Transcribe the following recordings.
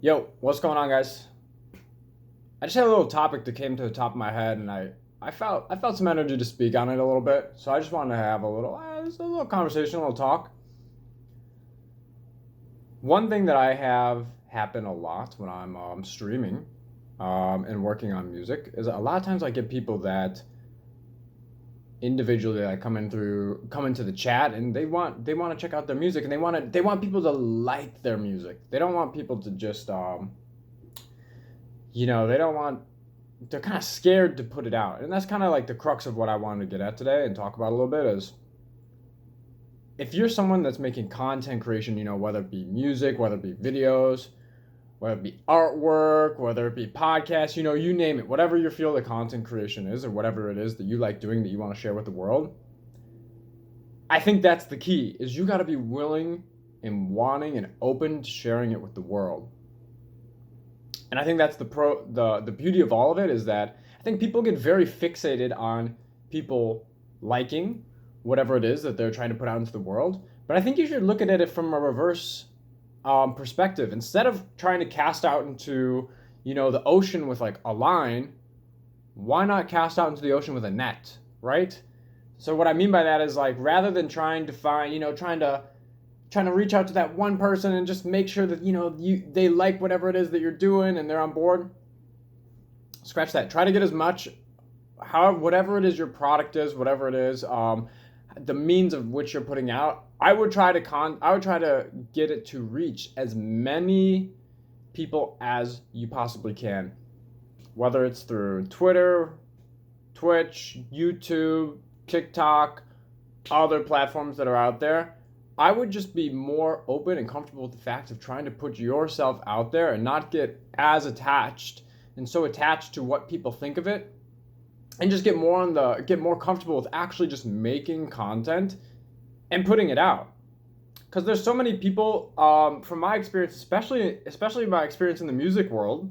Yo, what's going on, guys? I just had a little topic that came to the top of my head, and I felt some energy to speak on it a little bit. So I just wanted to have just a little conversation, a little talk. One thing that I have happen a lot when I'm streaming and working on music is a lot of times I get people that individually like come into the chat and they want to check out their music, and they want people to like their music. They don't want people to just they don't want they're kind of scared to put it out. And that's kind of like the crux of what I wanted to get at today and talk about a little bit is if you're someone that's making content creation, whether it be music, whether it be videos, whether it be artwork, whether it be podcasts, you name it, whatever your field of content creation is or whatever it is that you like doing that you want to share with the world. I think that's the key is you got to be willing and wanting and open to sharing it with the world. And I think that's the beauty of all of it is that I think people get very fixated on people liking whatever it is that they're trying to put out into the world. But I think you should look at it from a reverse perspective. Instead of trying to cast out into, the ocean with like a line, why not cast out into the ocean with a net, right? So what I mean by that is like rather than trying to find, trying to reach out to that one person and just make sure that they like whatever it is that you're doing and they're on board. Scratch that. Try to get as much, however, whatever it is your product is, whatever it is, the means of which you're putting out. I would try to get it to reach as many people as you possibly can, whether it's through Twitter, Twitch, YouTube, TikTok, other platforms that are out there. I would just be more open and comfortable with the fact of trying to put yourself out there and not get as attached and so attached to what people think of it, and just get more comfortable with actually just making content and putting it out. Because there's so many people, from my experience, especially my experience in the music world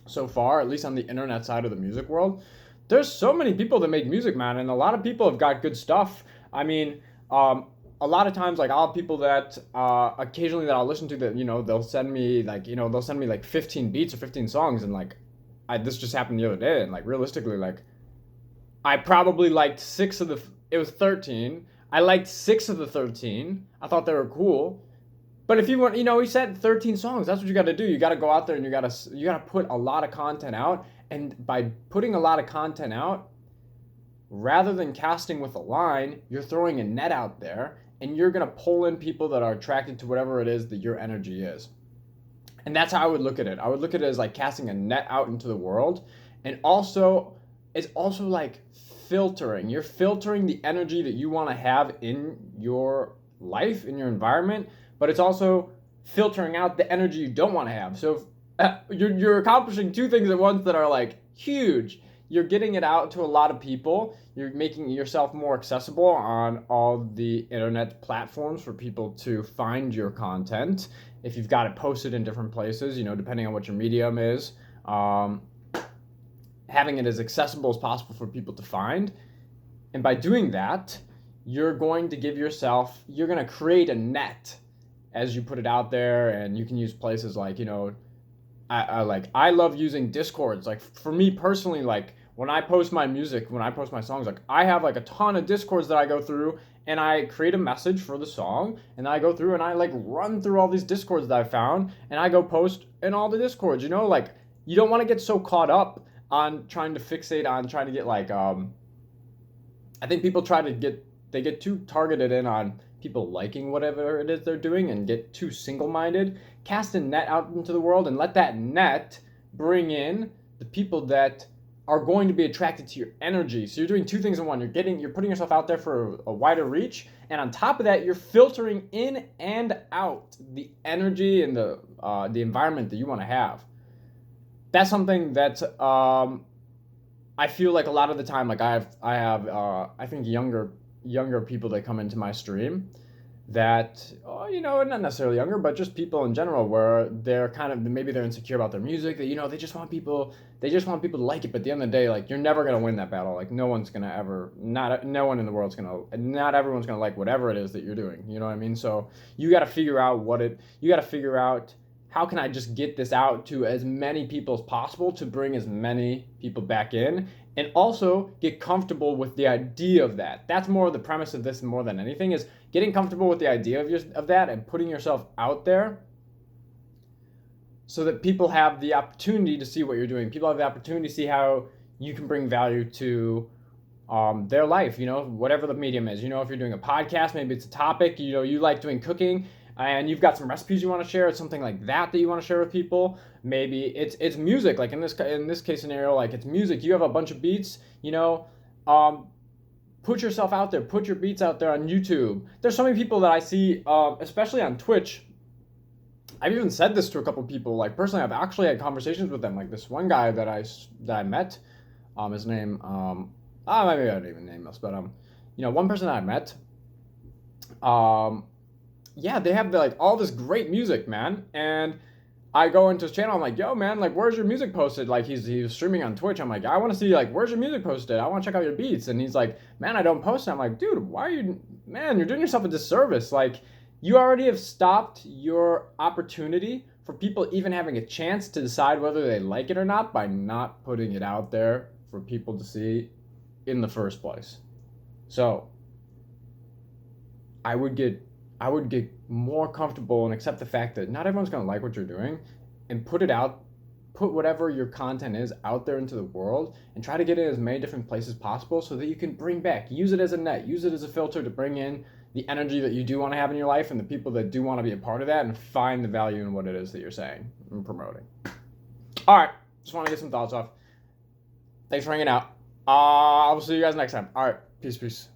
so far, at least on the internet side of the music world, there's so many people that make music, man, and a lot of people have got good stuff. I mean, a lot of times, like I'll have people that occasionally that I'll listen to that, they'll send me like 15 beats or 15 songs, and like this just happened the other day, and like realistically, like I probably liked it was 13. I liked 6 of the 13. I thought they were cool. But if you want, he said 13 songs. That's what you got to do. You got to go out there and you got to put a lot of content out. And by putting a lot of content out, rather than casting with a line, you're throwing a net out there, and you're going to pull in people that are attracted to whatever it is that your energy is. And that's how I would look at it. I would look at it as like casting a net out into the world. And also, it's also like filtering. You're filtering the energy that you want to have in your life, in your environment, but it's also filtering out the energy you don't want to have. So you're accomplishing two things at once that are like huge. You're getting it out to a lot of people. You're making yourself more accessible on all the internet platforms for people to find your content. If you've got it posted in different places, depending on what your medium is, having it as accessible as possible for people to find. And by doing that, you're going to create a net as you put it out there. And you can use places like, I love using Discords. Like for me personally, like when I post my music, when I post my songs, like I have like a ton of Discords that I go through, and I create a message for the song, and I go through and I like run through all these Discords that I found, and I go post in all the Discords. Like you don't want to get so caught up on trying to fixate on trying to get like I think people get too targeted in on people liking whatever it is they're doing and get too single-minded. Cast a net out into the world and let that net bring in the people that are going to be attracted to your energy. So you're doing two things in one. You're putting yourself out there for a wider reach, and on top of that, you're filtering in and out the energy and the environment that you want to have. That's something that I feel like a lot of the time, like I have I think younger people that come into my stream that not necessarily younger, but just people in general, where they're kind of, maybe they're insecure about their music, that they just want people to like it. But at the end of the day, like you're never gonna win that battle. Like no one in the world's not everyone's gonna like whatever it is that you're doing. You know what I mean? So you got to figure out how can I just get this out to as many people as possible to bring as many people back in, and also get comfortable with the idea of that. That's more the premise of this more than anything, is getting comfortable with the idea of that and putting yourself out there so that people have the opportunity to see what you're doing. People have the opportunity to see how you can bring value to their life, whatever the medium is. If you're doing a podcast, maybe it's a topic, you like doing cooking and you've got some recipes you want to share. It's something like that you want to share with people. Maybe it's music, like in this case scenario, like it's music. You have a bunch of beats, put yourself out there, put your beats out there on YouTube. There's so many people that I see, especially on Twitch. I've even said this to a couple people. Like personally, I've actually had conversations with them. Like this one guy that I met, his name, maybe I don't even name this, but one person that I met, yeah, they have all this great music, man. And I go into his channel, I'm like, yo, man, like, where's your music posted? Like, he's streaming on Twitch. I'm like, I want to see, where's your music posted? I want to check out your beats. And he's like, man, I don't post it. I'm like, dude, you're doing yourself a disservice. Like, you already have stopped your opportunity for people even having a chance to decide whether they like it or not by not putting it out there for people to see in the first place. So I would get more comfortable and accept the fact that not everyone's going to like what you're doing, and put whatever your content is out there into the world, and try to get it in as many different places possible so that you can bring back, use it as a net, use it as a filter to bring in the energy that you do want to have in your life and the people that do want to be a part of that, and find the value in what it is that you're saying and promoting. All right, just want to get some thoughts off. Thanks for hanging out. I'll see you guys next time. All right, peace.